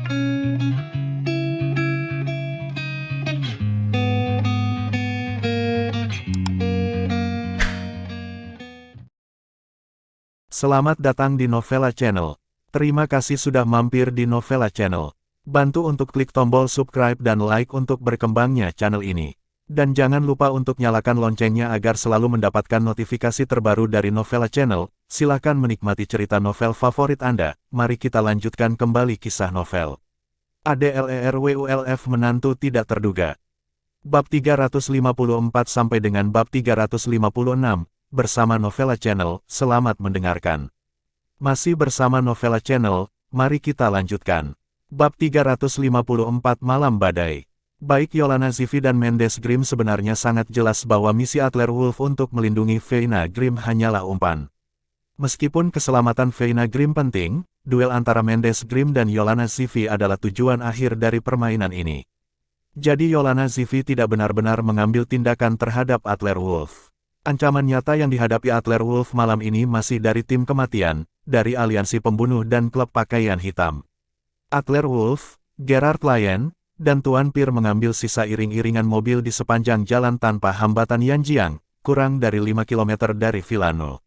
Selamat datang di Novella Channel. Terima kasih sudah mampir di Novella Channel. Bantu untuk klik tombol subscribe dan like untuk berkembangnya channel ini. Dan jangan lupa untuk nyalakan loncengnya agar selalu mendapatkan notifikasi terbaru dari Novella Channel. Silakan menikmati cerita novel favorit Anda. Mari kita lanjutkan kembali kisah novel. ADLERWULF menantu tidak terduga. Bab 354 sampai dengan bab 356. Bersama Novella Channel, selamat mendengarkan. Masih bersama Novella Channel, mari kita lanjutkan. Bab 354 Malam Badai. Baik Yolana Zivi dan Mendes Grimm sebenarnya sangat jelas bahwa misi Adler Wolf untuk melindungi Veina Grimm hanyalah umpan. Meskipun keselamatan Veina Grimm penting, duel antara Mendes Grimm dan Yolana Zivi adalah tujuan akhir dari permainan ini. Jadi Yolana Zivi tidak benar-benar mengambil tindakan terhadap Adler Wolf. Ancaman nyata yang dihadapi Adler Wolf malam ini masih dari tim kematian, dari aliansi pembunuh dan klub pakaian hitam. Adler Wolf, Gerard Lyon, dan Tuan Pir mengambil sisa iring-iringan mobil di sepanjang jalan tanpa hambatan Yanjiang, kurang dari 5 km dari Villano.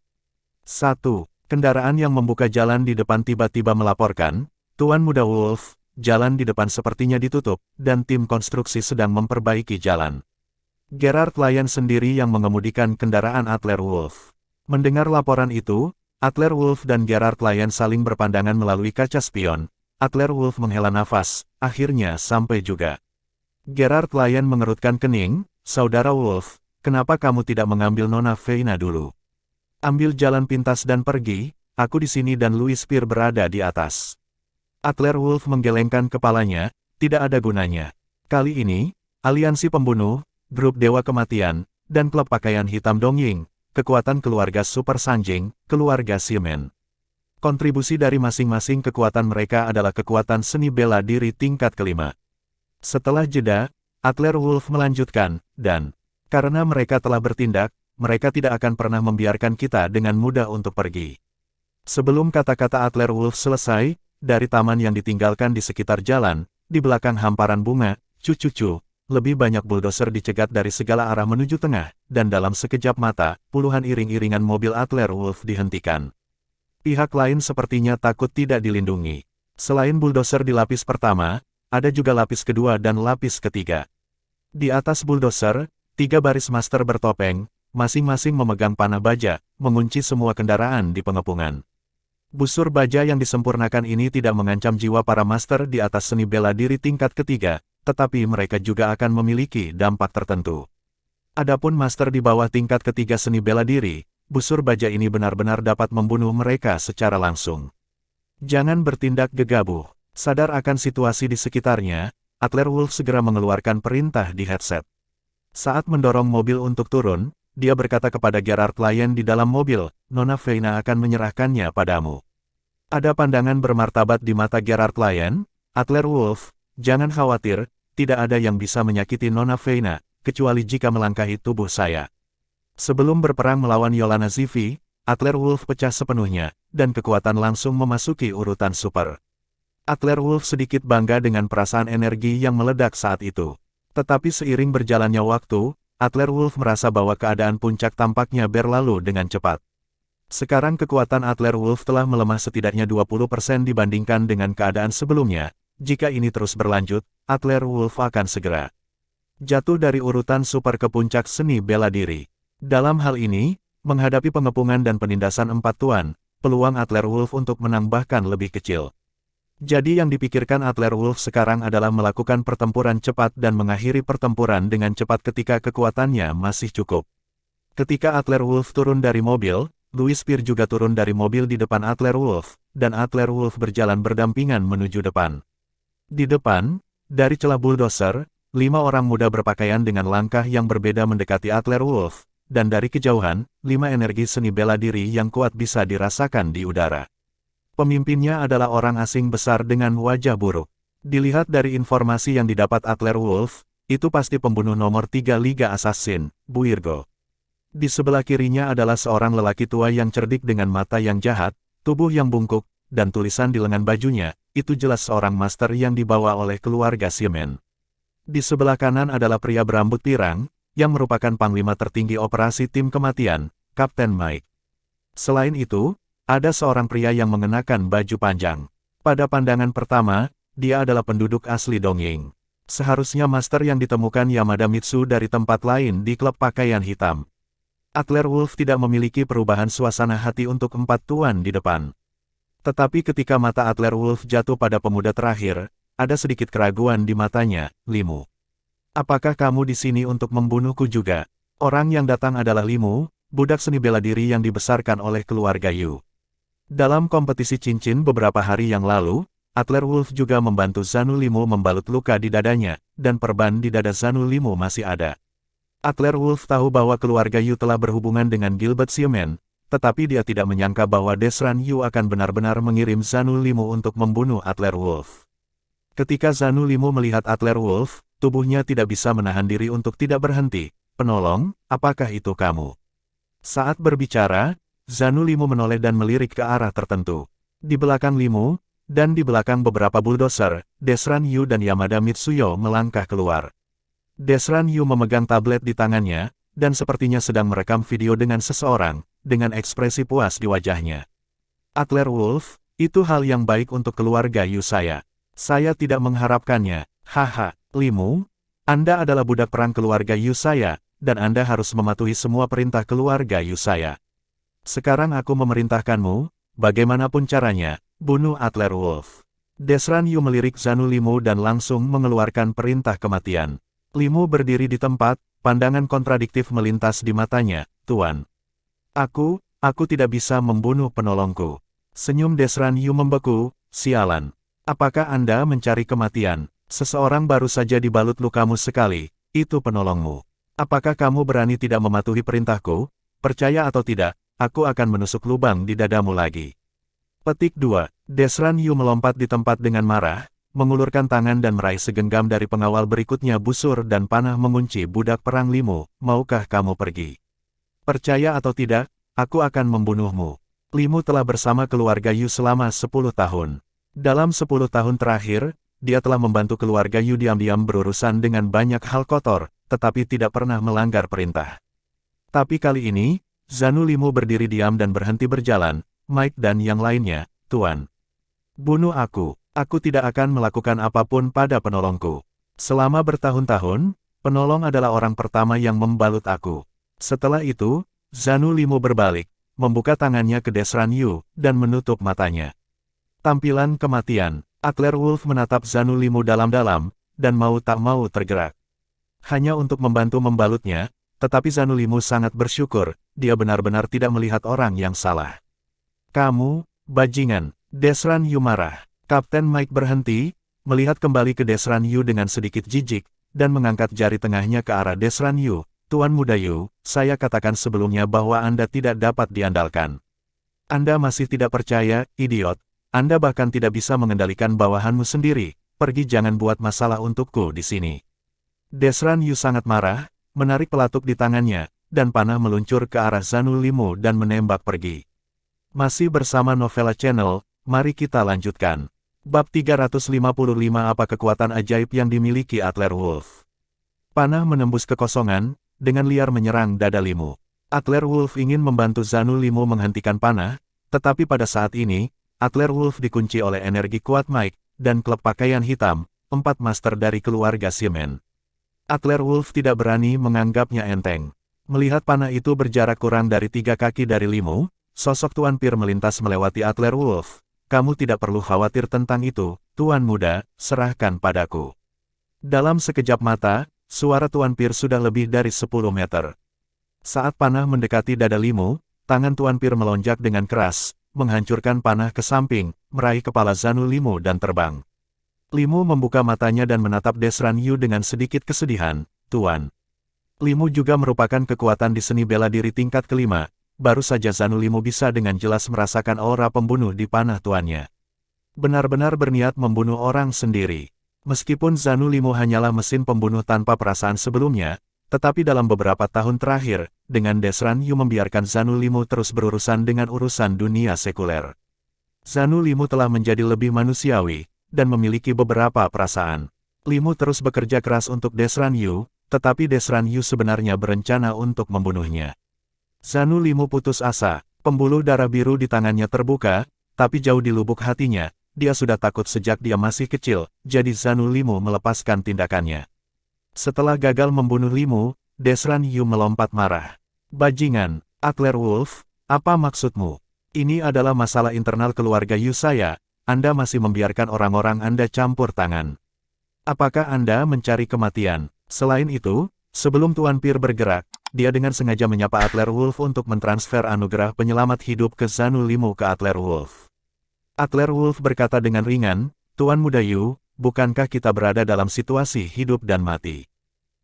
1. Kendaraan yang membuka jalan di depan tiba-tiba melaporkan, Tuan Muda Wolf, jalan di depan sepertinya ditutup, dan tim konstruksi sedang memperbaiki jalan. Gerard Lyon sendiri yang mengemudikan kendaraan Adler Wolf. Mendengar laporan itu, Adler Wolf dan Gerard Lyon saling berpandangan melalui kaca spion. Adler Wolf menghela nafas, akhirnya sampai juga. Gerard Lyon mengerutkan kening, Saudara Wolf, kenapa kamu tidak mengambil Nona Veina dulu? Ambil jalan pintas dan pergi, aku di sini dan Louis Pir berada di atas. Adler Wolf menggelengkan kepalanya, tidak ada gunanya. Kali ini, aliansi pembunuh, grup Dewa Kematian, dan klub pakaian hitam Dongying, kekuatan keluarga Super Sanjing, keluarga Ximen. Kontribusi dari masing-masing kekuatan mereka adalah kekuatan seni bela diri tingkat kelima. Setelah jeda, Adler Wolf melanjutkan, dan karena mereka telah bertindak, mereka tidak akan pernah membiarkan kita dengan mudah untuk pergi. Sebelum kata-kata Adler Wolf selesai, dari taman yang ditinggalkan di sekitar jalan, di belakang hamparan bunga, cucu-cucu, lebih banyak buldoser dicegat dari segala arah menuju tengah, dan dalam sekejap mata, puluhan iring-iringan mobil Adler Wolf dihentikan. Pihak lain sepertinya takut tidak dilindungi. Selain buldoser di lapis pertama, ada juga lapis kedua dan lapis ketiga. Di atas buldoser, 3 baris master bertopeng, masing-masing memegang panah baja, mengunci semua kendaraan di pengepungan. Busur baja yang disempurnakan ini tidak mengancam jiwa para master di atas seni bela diri tingkat ketiga, tetapi mereka juga akan memiliki dampak tertentu. Adapun master di bawah tingkat ketiga seni bela diri, busur baja ini benar-benar dapat membunuh mereka secara langsung. Jangan bertindak gegabah. Sadar akan situasi di sekitarnya, Adler Wolf segera mengeluarkan perintah di headset. Saat mendorong mobil untuk turun, dia berkata kepada Gerard Lyon di dalam mobil, Nona Veina akan menyerahkannya padamu. Ada pandangan bermartabat di mata Gerard Lyon. Adler Wolf, jangan khawatir, tidak ada yang bisa menyakiti Nona Veina, kecuali jika melangkahi tubuh saya. Sebelum berperang melawan Yolana Zivi, Adler Wolf pecah sepenuhnya, dan kekuatan langsung memasuki urutan super. Adler Wolf sedikit bangga dengan perasaan energi yang meledak saat itu. Tetapi seiring berjalannya waktu, Adler Wolf merasa bahwa keadaan puncak tampaknya berlalu dengan cepat. Sekarang kekuatan Adler Wolf telah melemah setidaknya 20% dibandingkan dengan keadaan sebelumnya. Jika ini terus berlanjut, Adler Wolf akan segera jatuh dari urutan super ke puncak seni bela diri. Dalam hal ini, menghadapi pengepungan dan penindasan 4 tuan, peluang Adler Wolf untuk menang bahkan lebih kecil. Jadi yang dipikirkan Adler Wolf sekarang adalah melakukan pertempuran cepat dan mengakhiri pertempuran dengan cepat ketika kekuatannya masih cukup. Ketika Adler Wolf turun dari mobil, Louis Pir juga turun dari mobil di depan Adler Wolf, dan Adler Wolf berjalan berdampingan menuju depan. Di depan, dari celah buldoser, 5 orang muda berpakaian dengan langkah yang berbeda mendekati Adler Wolf, dan dari kejauhan, 5 energi seni bela diri yang kuat bisa dirasakan di udara. Pemimpinnya adalah orang asing besar dengan wajah buruk. Dilihat dari informasi yang didapat Adler Wolf, itu pasti pembunuh nomor 3 Liga Assassin, Buirgo. Di sebelah kirinya adalah seorang lelaki tua yang cerdik dengan mata yang jahat, tubuh yang bungkuk, dan tulisan di lengan bajunya, itu jelas seorang master yang dibawa oleh keluarga Xiamen. Di sebelah kanan adalah pria berambut pirang, yang merupakan panglima tertinggi operasi tim kematian, Kapten Mike. Selain itu, ada seorang pria yang mengenakan baju panjang. Pada pandangan pertama, dia adalah penduduk asli Dongying. Seharusnya master yang ditemukan Yamada Mitsu dari tempat lain di klub pakaian hitam. Adler Wolf tidak memiliki perubahan suasana hati untuk 4 tuan di depan. Tetapi ketika mata Adler Wolf jatuh pada pemuda terakhir, ada sedikit keraguan di matanya, Limu. Apakah kamu di sini untuk membunuhku juga? Orang yang datang adalah Limu, budak seni bela diri yang dibesarkan oleh keluarga Yu. Dalam kompetisi cincin beberapa hari yang lalu, Adler Wolf juga membantu Zanu Limu membalut luka di dadanya, dan perban di dada Zanu Limu masih ada. Adler Wolf tahu bahwa keluarga Yu telah berhubungan dengan Gilbert Xiamen, tetapi dia tidak menyangka bahwa Desran Yu akan benar-benar mengirim Zanu Limu untuk membunuh Adler Wolf. Ketika Zanu Limu melihat Adler Wolf, tubuhnya tidak bisa menahan diri untuk tidak berhenti. Penolong, apakah itu kamu? Saat berbicara, Zanu Limu menoleh dan melirik ke arah tertentu. Di belakang Limu, dan di belakang beberapa bulldozer, Desran Yu dan Yamada Mitsuyo melangkah keluar. Desran Yu memegang tablet di tangannya, dan sepertinya sedang merekam video dengan seseorang, dengan ekspresi puas di wajahnya. Adler Wolf, itu hal yang baik untuk keluarga Yu saya. Saya tidak mengharapkannya. Haha, Limu, Anda adalah budak perang keluarga Yu saya, dan Anda harus mematuhi semua perintah keluarga Yu saya. Sekarang aku memerintahkanmu, bagaimanapun caranya, bunuh Adler Wolf. Desran Yu melirik Zanu Limu dan langsung mengeluarkan perintah kematian. Limu berdiri di tempat, pandangan kontradiktif melintas di matanya, Tuan. Aku tidak bisa membunuh penolongku. Senyum Desran Yu membeku, sialan. Apakah Anda mencari kematian? Seseorang baru saja dibalut lukamu sekali, itu penolongmu. Apakah kamu berani tidak mematuhi perintahku? Percaya atau tidak, aku akan menusuk lubang di dadamu lagi. Petik 2. Desran Yu melompat di tempat dengan marah, mengulurkan tangan dan meraih segenggam dari pengawal berikutnya busur dan panah mengunci budak perang Limu, maukah kamu pergi? Percaya atau tidak, aku akan membunuhmu. Limu telah bersama keluarga Yu selama 10 tahun. Dalam 10 tahun terakhir, dia telah membantu keluarga Yu diam-diam berurusan dengan banyak hal kotor, tetapi tidak pernah melanggar perintah. Tapi kali ini, Zanu Limu berdiri diam dan berhenti berjalan, Mike dan yang lainnya, Tuan. Bunuh aku tidak akan melakukan apapun pada penolongku. Selama bertahun-tahun, penolong adalah orang pertama yang membalut aku. Setelah itu, Zanu Limu berbalik, membuka tangannya ke Desran Yu, dan menutup matanya. Tampilan kematian, Adler Wolf menatap Zanu Limu dalam-dalam, dan mau tak mau tergerak. Hanya untuk membantu membalutnya, tetapi Zanu Limu sangat bersyukur, dia benar-benar tidak melihat orang yang salah. Kamu, bajingan, Desran Yu marah. Kapten Mike berhenti, melihat kembali ke Desran Yu dengan sedikit jijik, dan mengangkat jari tengahnya ke arah Desran Yu. Tuan Muda Yu, saya katakan sebelumnya bahwa Anda tidak dapat diandalkan. Anda masih tidak percaya, idiot. Anda bahkan tidak bisa mengendalikan bawahanmu sendiri. Pergi, jangan buat masalah untukku di sini. Desran Yu sangat marah, menarik pelatuk di tangannya, dan panah meluncur ke arah Zanu Limu dan menembak pergi. Masih bersama Novella Channel, mari kita lanjutkan. Bab 355 Apa kekuatan ajaib yang dimiliki Adler Wolf? Panah menembus kekosongan, dengan liar menyerang dada Limu. Adler Wolf ingin membantu Zanu Limu menghentikan panah, tetapi pada saat ini, Adler Wolf dikunci oleh energi kuat Mike, dan klub pakaian hitam, 4 master dari keluarga Xiamen. Adler Wolf tidak berani menganggapnya enteng. Melihat panah itu berjarak kurang dari 3 kaki dari Limu, sosok Tuan Pir melintas melewati Adler Wolf. Kamu tidak perlu khawatir tentang itu, Tuan Muda, serahkan padaku. Dalam sekejap mata, suara Tuan Pir sudah lebih dari 10 meter. Saat panah mendekati dada Limu, tangan Tuan Pir melonjak dengan keras, menghancurkan panah ke samping, meraih kepala Zanu Limu dan terbang. Limu membuka matanya dan menatap Desran Yu dengan sedikit kesedihan, Tuan. Limu juga merupakan kekuatan di seni bela diri tingkat kelima. Baru saja Zanu Limu bisa dengan jelas merasakan aura pembunuh di panah tuannya. Benar-benar berniat membunuh orang sendiri. Meskipun Zanu Limu hanyalah mesin pembunuh tanpa perasaan sebelumnya, tetapi dalam beberapa tahun terakhir, dengan Desran Yu membiarkan Zanu Limu terus berurusan dengan urusan dunia sekuler. Zanu Limu telah menjadi lebih manusiawi, dan memiliki beberapa perasaan. Limu terus bekerja keras untuk Desran Yu, tetapi Desran Yu sebenarnya berencana untuk membunuhnya. Zanu Limu putus asa, pembuluh darah biru di tangannya terbuka, tapi jauh di lubuk hatinya, dia sudah takut sejak dia masih kecil, jadi Zanu Limu melepaskan tindakannya. Setelah gagal membunuh Limu, Desran Yu melompat marah. Bajingan, Adler Wolf, apa maksudmu? Ini adalah masalah internal keluarga Yu saya, Anda masih membiarkan orang-orang Anda campur tangan. Apakah Anda mencari kematian? Selain itu, sebelum Tuan Pir bergerak, dia dengan sengaja menyapa Adler Wolf untuk mentransfer anugerah penyelamat hidup ke Zanu Limu ke Adler Wolf. Adler Wolf berkata dengan ringan, Tuan Muda Yu, bukankah kita berada dalam situasi hidup dan mati?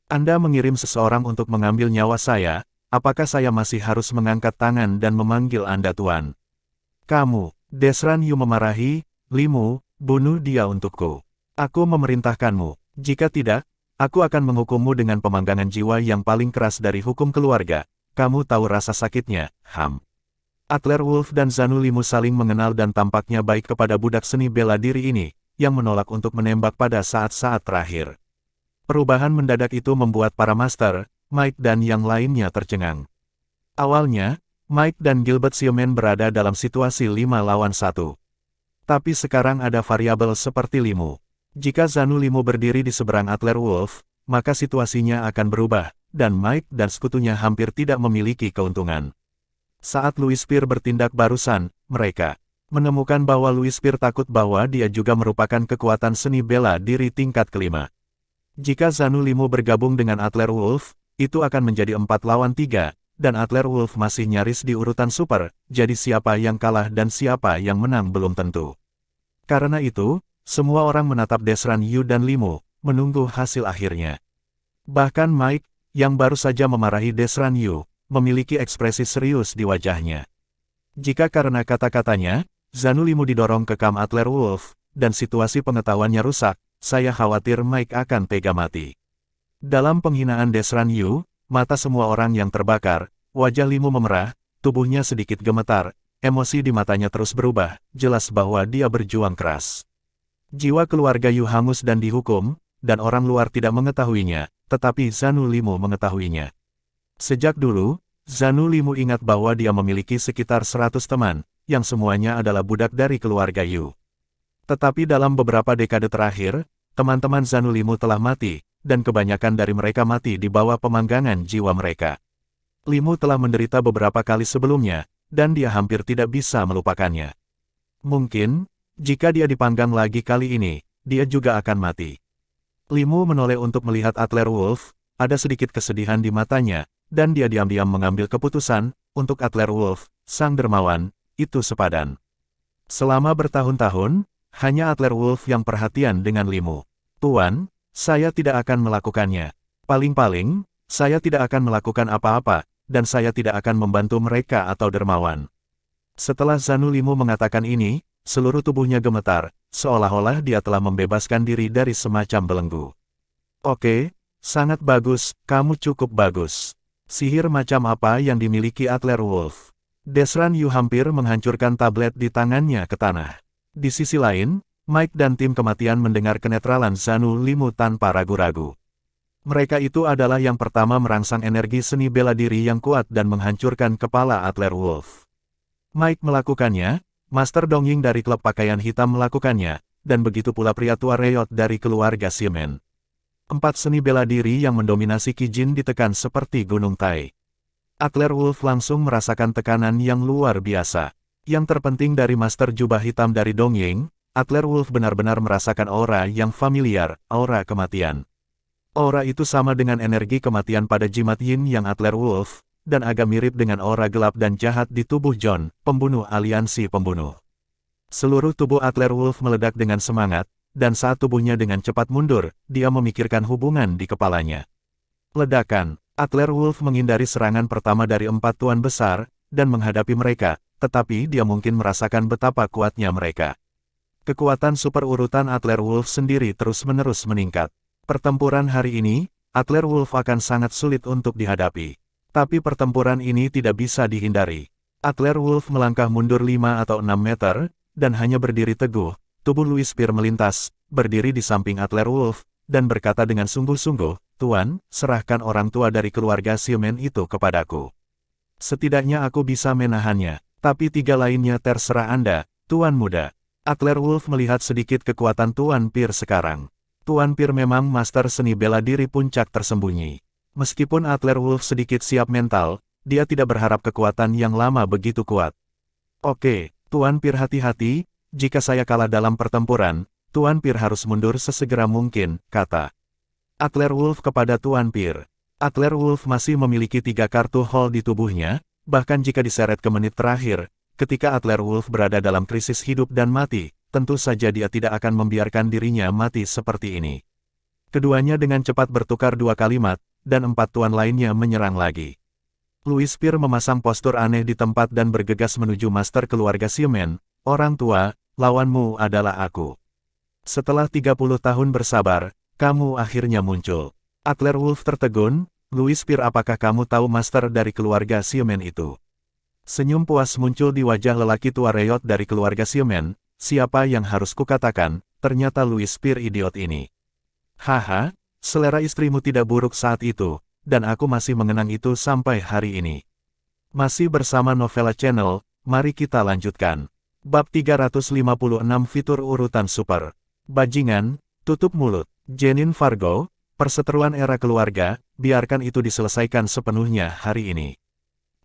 Anda mengirim seseorang untuk mengambil nyawa saya, apakah saya masih harus mengangkat tangan dan memanggil Anda Tuan? Kamu, Desran Yu memarahi, Limu, bunuh dia untukku. Aku memerintahkanmu, jika tidak, aku akan menghukummu dengan pemanggangan jiwa yang paling keras dari hukum keluarga. Kamu tahu rasa sakitnya, Ham. Adler Wolf dan Zanu Limu saling mengenal dan tampaknya baik kepada budak seni bela diri ini, yang menolak untuk menembak pada saat-saat terakhir. Perubahan mendadak itu membuat para master, Mike dan yang lainnya tercengang. Awalnya, Mike dan Gilbert Siomen berada dalam situasi 5 lawan 1. Tapi sekarang ada variabel seperti Limu. Jika Zanu Limu berdiri di seberang Adler Wolf, maka situasinya akan berubah, dan Mike dan sekutunya hampir tidak memiliki keuntungan. Saat Louis Pir bertindak barusan, mereka menemukan bahwa Louis Pir takut bahwa dia juga merupakan kekuatan seni bela diri tingkat kelima. Jika Zanu Limu bergabung dengan Adler Wolf, itu akan menjadi 4 lawan 3, dan Adler Wolf masih nyaris di urutan super, jadi siapa yang kalah dan siapa yang menang belum tentu. Karena itu, semua orang menatap Desran Yu dan Limu, menunggu hasil akhirnya. Bahkan Mike, yang baru saja memarahi Desran Yu, memiliki ekspresi serius di wajahnya. Jika karena kata-katanya, Zanu Limu didorong ke kam Adler Wolf, dan situasi pengetahuannya rusak, saya khawatir Mike akan tega mati. Dalam penghinaan Desran Yu, mata semua orang yang terbakar, wajah Limu memerah, tubuhnya sedikit gemetar, emosi di matanya terus berubah, jelas bahwa dia berjuang keras. Jiwa keluarga Yu hangus dan dihukum, dan orang luar tidak mengetahuinya, tetapi Zanu Limu mengetahuinya. Sejak dulu, Zanu Limu ingat bahwa dia memiliki sekitar 100 teman, yang semuanya adalah budak dari keluarga Yu. Tetapi dalam beberapa dekade terakhir, teman-teman Zanu Limu telah mati, dan kebanyakan dari mereka mati di bawah pemanggangan jiwa mereka. Limu telah menderita beberapa kali sebelumnya, dan dia hampir tidak bisa melupakannya. Mungkin, jika dia dipanggang lagi kali ini, dia juga akan mati. Limu menoleh untuk melihat Adler Wolf, ada sedikit kesedihan di matanya, dan dia diam-diam mengambil keputusan, untuk Adler Wolf, sang dermawan, itu sepadan. Selama bertahun-tahun, hanya Adler Wolf yang perhatian dengan Limu. Tuan, saya tidak akan melakukannya. Paling-paling, saya tidak akan melakukan apa-apa, dan saya tidak akan membantu mereka atau dermawan. Setelah Zanu Limu mengatakan ini, seluruh tubuhnya gemetar, seolah-olah dia telah membebaskan diri dari semacam belenggu. Oke, sangat bagus, kamu cukup bagus. Sihir macam apa yang dimiliki Adler Wolf? Desran Yu hampir menghancurkan tablet di tangannya ke tanah. Di sisi lain, Mike dan tim kematian mendengar kenetralan Zanu Limu tanpa ragu-ragu. Mereka itu adalah yang pertama merangsang energi seni bela diri yang kuat dan menghancurkan kepala Adler Wolf. Mike melakukannya, Master Dongying dari klub pakaian hitam melakukannya, dan begitu pula pria tua Reyot dari keluarga Ximen. 4 seni bela diri yang mendominasi Kijin ditekan seperti gunung Tai. Adler Wolf langsung merasakan tekanan yang luar biasa. Yang terpenting dari Master Jubah Hitam dari Dongying, Adler Wolf benar-benar merasakan aura yang familiar, aura kematian. Aura itu sama dengan energi kematian pada jimat Yin yang Adler Wolf, dan agak mirip dengan aura gelap dan jahat di tubuh John, pembunuh aliansi pembunuh. Seluruh tubuh Adler Wolf meledak dengan semangat, dan saat tubuhnya dengan cepat mundur, dia memikirkan hubungan di kepalanya. Ledakan, Adler Wolf menghindari serangan pertama dari 4 tuan besar, dan menghadapi mereka, tetapi dia mungkin merasakan betapa kuatnya mereka. Kekuatan super urutan Adler Wolf sendiri terus-menerus meningkat. Pertempuran hari ini, Adler Wolf akan sangat sulit untuk dihadapi. Tapi pertempuran ini tidak bisa dihindari. Adler Wolf melangkah mundur 5 atau 6 meter, dan hanya berdiri teguh. Tubuh Louis Spear melintas, berdiri di samping Atlerwolf, dan berkata dengan sungguh-sungguh, "Tuan, serahkan orang tua dari keluarga Xiumen itu kepadaku. Setidaknya aku bisa menahannya, tapi 3 lainnya terserah Anda, Tuan Muda." Atlerwolf melihat sedikit kekuatan Tuan Pir sekarang. Tuan Pir memang master seni bela diri puncak tersembunyi. Meskipun Atlerwolf sedikit siap mental, dia tidak berharap kekuatan yang lama begitu kuat. "Oke, Tuan Pir, hati-hati, jika saya kalah dalam pertempuran, Tuan Pir harus mundur sesegera mungkin," kata Atlerwolf kepada Tuan Pir. Atlerwolf masih memiliki 3 kartu hall di tubuhnya, bahkan jika diseret ke menit terakhir, ketika Atlerwolf berada dalam krisis hidup dan mati, tentu saja dia tidak akan membiarkan dirinya mati seperti ini. Keduanya dengan cepat bertukar 2 kalimat, dan 4 tuan lainnya menyerang lagi. Louis Spear memasang postur aneh di tempat dan bergegas menuju master keluarga Xiumen. "Orang tua, lawanmu adalah aku. Setelah 30 tahun bersabar, kamu akhirnya muncul." Atlerwolf tertegun. "Louis Spear, apakah kamu tahu master dari keluarga Xiumen itu?" Senyum puas muncul di wajah lelaki tua Reot dari keluarga Xiumen. "Siapa yang harus kukatakan, ternyata Louis Spear idiot ini. Haha, selera istrimu tidak buruk saat itu, dan aku masih mengenang itu sampai hari ini." Masih bersama Novella Channel, mari kita lanjutkan. Bab 356 Fitur Urutan Super. Bajingan, tutup mulut. Jenin Fargo, perseteruan era keluarga, biarkan itu diselesaikan sepenuhnya hari ini.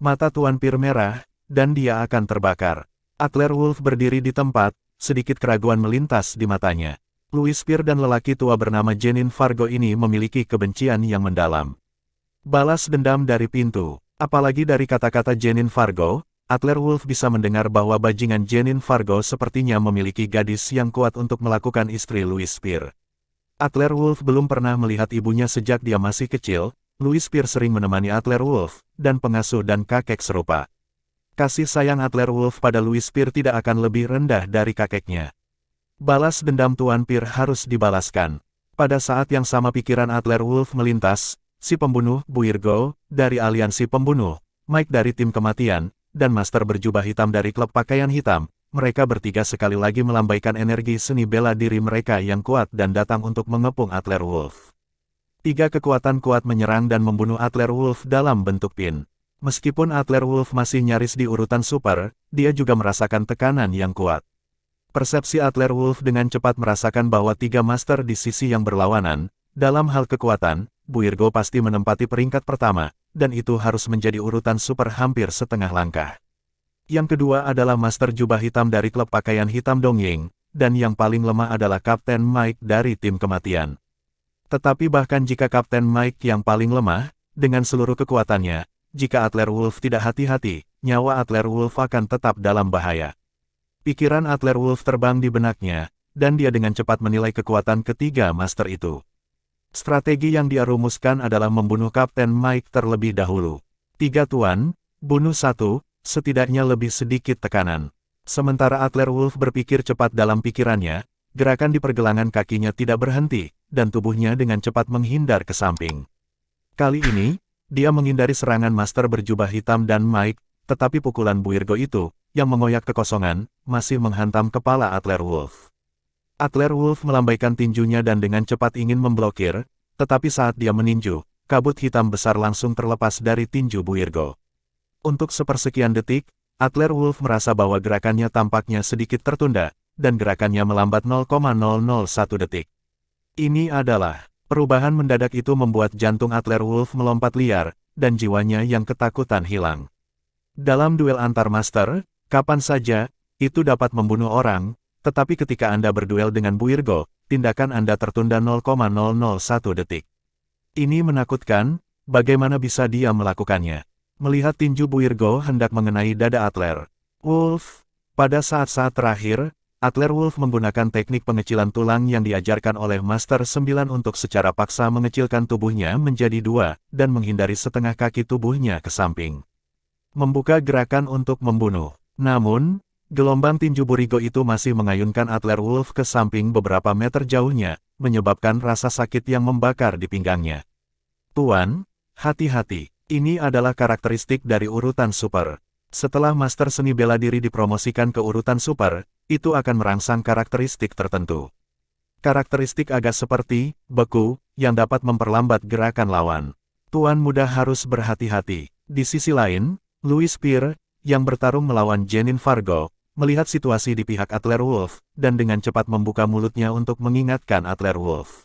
Mata Tuan Pir merah, dan dia akan terbakar. Atlerwolf berdiri di tempat, sedikit keraguan melintas di matanya. Louis Spear dan lelaki tua bernama Jenin Fargo ini memiliki kebencian yang mendalam. Balas dendam dari pintu. Apalagi dari kata-kata Jenin Fargo, Atlerwolf bisa mendengar bahwa bajingan Jenin Fargo sepertinya memiliki gadis yang kuat untuk melakukan istri Louis Spear. Atlerwolf belum pernah melihat ibunya sejak dia masih kecil. Louis Spear sering menemani Atlerwolf, dan pengasuh dan kakek serupa. Kasih sayang Atlerwolf pada Louis Spear tidak akan lebih rendah dari kakeknya. Balas dendam Tuan Pir harus dibalaskan. Pada saat yang sama pikiran Atlerwolf melintas, si pembunuh, Buirgo, dari aliansi pembunuh, Mike dari tim kematian, dan Master berjubah hitam dari klub pakaian hitam. Mereka bertiga sekali lagi melambaikan energi seni bela diri mereka yang kuat dan datang untuk mengepung Atlerwolf. 3 kekuatan kuat menyerang dan membunuh Atlerwolf dalam bentuk pin. Meskipun Atlerwolf masih nyaris di urutan super, dia juga merasakan tekanan yang kuat. Persepsi Atlerwolf dengan cepat merasakan bahwa 3 master di sisi yang berlawanan. Dalam hal kekuatan, Buirgo pasti menempati peringkat pertama, dan itu harus menjadi urutan super hampir setengah langkah. Yang kedua adalah Master Jubah Hitam dari klub pakaian hitam Dongying, dan yang paling lemah adalah Kapten Mike dari tim kematian. Tetapi bahkan jika Kapten Mike yang paling lemah, dengan seluruh kekuatannya, jika Atlerwolf tidak hati-hati, nyawa Atlerwolf akan tetap dalam bahaya. Pikiran Atlerwolf terbang di benaknya, dan dia dengan cepat menilai kekuatan ketiga master itu. Strategi yang dia rumuskan adalah membunuh Kapten Mike terlebih dahulu. 3 tuan, bunuh 1, setidaknya lebih sedikit tekanan. Sementara Atlerwolf berpikir cepat dalam pikirannya, gerakan di pergelangan kakinya tidak berhenti, dan tubuhnya dengan cepat menghindar ke samping. Kali ini, dia menghindari serangan Master berjubah hitam dan Mike, tetapi pukulan Buirgo itu, yang mengoyak kekosongan, masih menghantam kepala Atlerwolf. Atlerwolf melambaikan tinjunya dan dengan cepat ingin memblokir, tetapi saat dia meninju, kabut hitam besar langsung terlepas dari tinju Buirgo. Untuk sepersekian detik, Atlerwolf merasa bahwa gerakannya tampaknya sedikit tertunda, dan gerakannya melambat 0,001 detik. Ini adalah, perubahan mendadak itu membuat jantung Atlerwolf melompat liar, dan jiwanya yang ketakutan hilang. Dalam duel antar master, kapan saja, itu dapat membunuh orang, tetapi ketika Anda berduel dengan Buirgo, tindakan Anda tertunda 0,001 detik. Ini menakutkan, bagaimana bisa dia melakukannya? Melihat tinju Buirgo hendak mengenai dada Atlerwolf, pada saat-saat terakhir, Atlerwolf menggunakan teknik pengecilan tulang yang diajarkan oleh Master 9 untuk secara paksa mengecilkan tubuhnya menjadi 2, dan menghindari setengah kaki tubuhnya ke samping. Membuka gerakan untuk membunuh. Namun, gelombang tinju Buirgo itu masih mengayunkan Atlerwolf ke samping beberapa meter jauhnya, menyebabkan rasa sakit yang membakar di pinggangnya. Tuan, hati-hati. Ini adalah karakteristik dari urutan super. Setelah Master Seni Bela Diri dipromosikan ke urutan super, itu akan merangsang karakteristik tertentu. Karakteristik agak seperti beku, yang dapat memperlambat gerakan lawan. Tuan muda harus berhati-hati. Di sisi lain, Louis Spear, yang bertarung melawan Jenin Fargo, melihat situasi di pihak Atlerwolf, dan dengan cepat membuka mulutnya untuk mengingatkan Atlerwolf.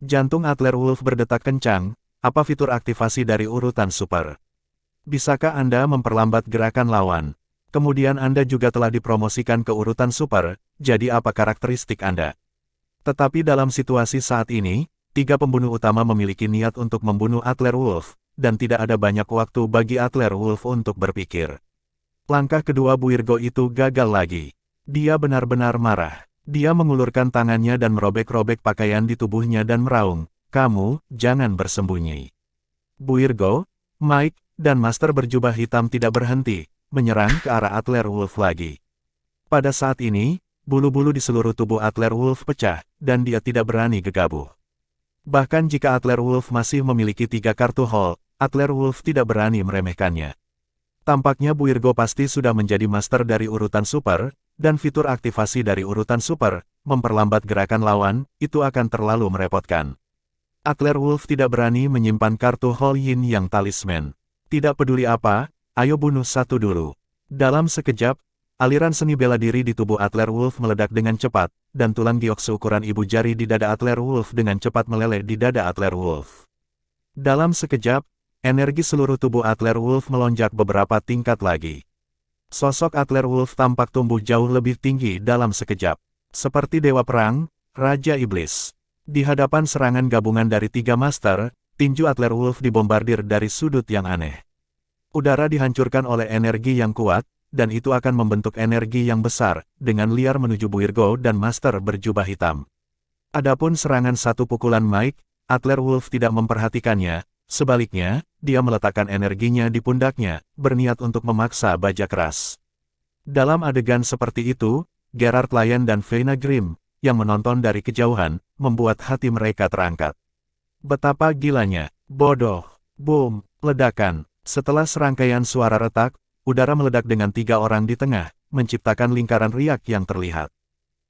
Jantung Atlerwolf berdetak kencang. Apa fitur aktivasi dari urutan super? Bisakah Anda memperlambat gerakan lawan? Kemudian Anda juga telah dipromosikan ke urutan super, jadi apa karakteristik Anda? Tetapi dalam situasi saat ini, 3 pembunuh utama memiliki niat untuk membunuh Atlerwolf, dan tidak ada banyak waktu bagi Atlerwolf untuk berpikir. Langkah kedua Buirgo itu gagal lagi. Dia benar-benar marah. Dia mengulurkan tangannya dan merobek-robek pakaian di tubuhnya dan meraung, "Kamu, jangan bersembunyi." Buirgo, Mike, dan Master berjubah hitam tidak berhenti, menyerang ke arah Atlerwolf lagi. Pada saat ini, bulu-bulu di seluruh tubuh Atlerwolf pecah, dan dia tidak berani gegabah. Bahkan jika Atlerwolf masih memiliki 3 kartu Hall, Atlerwolf tidak berani meremehkannya. Tampaknya Buirgo pasti sudah menjadi master dari urutan super, dan fitur aktivasi dari urutan super, memperlambat gerakan lawan, itu akan terlalu merepotkan. Atlerwolf tidak berani menyimpan kartu Hall Yin yang talisman. Tidak peduli apa, ayo bunuh satu dulu. Dalam sekejap, aliran seni bela diri di tubuh Atlerwolf meledak dengan cepat, dan tulang giok seukuran ibu jari di dada Atlerwolf dengan cepat meleleh di dada Atlerwolf. Dalam sekejap, energi seluruh tubuh Atlerwolf melonjak beberapa tingkat lagi. Sosok Atlerwolf tampak tumbuh jauh lebih tinggi dalam sekejap. Seperti dewa perang, Raja Iblis. Di hadapan serangan gabungan dari 3 master, tinju Atlerwolf dibombardir dari sudut yang aneh. Udara dihancurkan oleh energi yang kuat, dan itu akan membentuk energi yang besar, dengan liar menuju Buirgo dan Master berjubah hitam. Adapun serangan satu pukulan Mike, Atlerwolf tidak memperhatikannya, sebaliknya, dia meletakkan energinya di pundaknya, berniat untuk memaksa baja keras. Dalam adegan seperti itu, Gerard Lyon dan Veina Grimm, yang menonton dari kejauhan, membuat hati mereka terangkat. Betapa gilanya, bodoh, boom, ledakan. Setelah serangkaian suara retak, udara meledak dengan 3 orang di tengah, menciptakan lingkaran riak yang terlihat.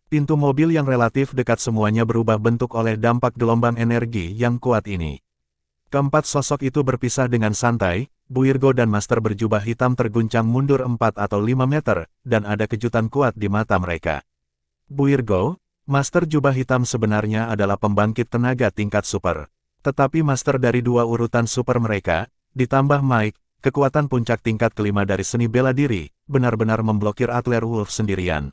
Pintu mobil yang relatif dekat semuanya berubah bentuk oleh dampak gelombang energi yang kuat ini. Keempat sosok itu berpisah dengan santai, Buirgo dan Master berjubah hitam terguncang mundur 4 atau 5 meter, dan ada kejutan kuat di mata mereka. Buirgo, Master jubah hitam sebenarnya adalah pembangkit tenaga tingkat super. Tetapi Master dari 2 urutan super mereka, ditambah Mike, kekuatan puncak tingkat kelima dari seni bela diri, benar-benar memblokir Atlerwolf sendirian.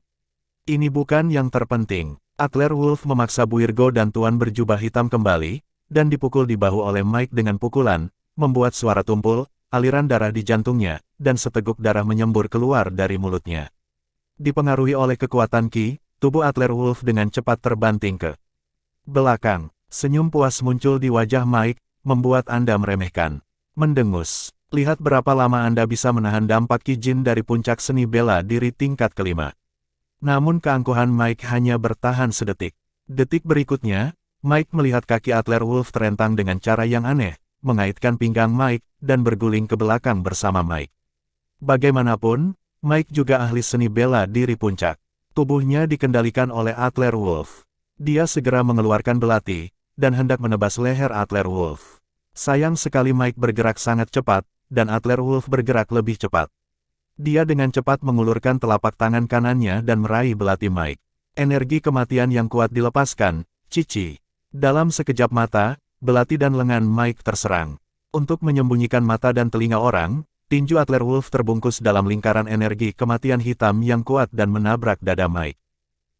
Ini bukan yang terpenting. Atlerwolf memaksa Buirgo dan Tuan berjubah hitam kembali, dan dipukul di bahu oleh Mike dengan pukulan, membuat suara tumpul, aliran darah di jantungnya, dan seteguk darah menyembur keluar dari mulutnya. Dipengaruhi oleh kekuatan Ki, tubuh Atlerwolf dengan cepat terbanting ke belakang. Senyum puas muncul di wajah Mike, membuat Anda meremehkan. Mendengus. Lihat berapa lama Anda bisa menahan dampak Ki Jin dari puncak seni bela diri tingkat kelima. Namun keangkuhan Mike hanya bertahan sedetik. Detik berikutnya, Mike melihat kaki Atlerwolf terentang dengan cara yang aneh, mengaitkan pinggang Mike, dan berguling ke belakang bersama Mike. Bagaimanapun, Mike juga ahli seni bela diri puncak. Tubuhnya dikendalikan oleh Atlerwolf. Dia segera mengeluarkan belati, dan hendak menebas leher Atlerwolf. Sayang sekali Mike bergerak sangat cepat, dan Atlerwolf bergerak lebih cepat. Dia dengan cepat mengulurkan telapak tangan kanannya dan meraih belati Mike. Energi kematian yang kuat dilepaskan, cici. Dalam sekejap mata, belati dan lengan Mike terserang. Untuk menyembunyikan mata dan telinga orang, tinju Atlerwolf terbungkus dalam lingkaran energi kematian hitam yang kuat dan menabrak dada Mike.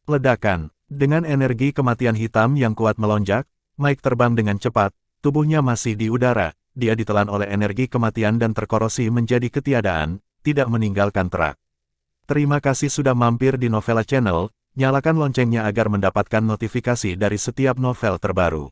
Ledakan. Dengan energi kematian hitam yang kuat melonjak, Mike terbang dengan cepat. Tubuhnya masih di udara, dia ditelan oleh energi kematian dan terkorosi menjadi ketiadaan, tidak meninggalkan terak. Terima kasih sudah mampir di Novella Channel, nyalakan loncengnya agar mendapatkan notifikasi dari setiap novel terbaru.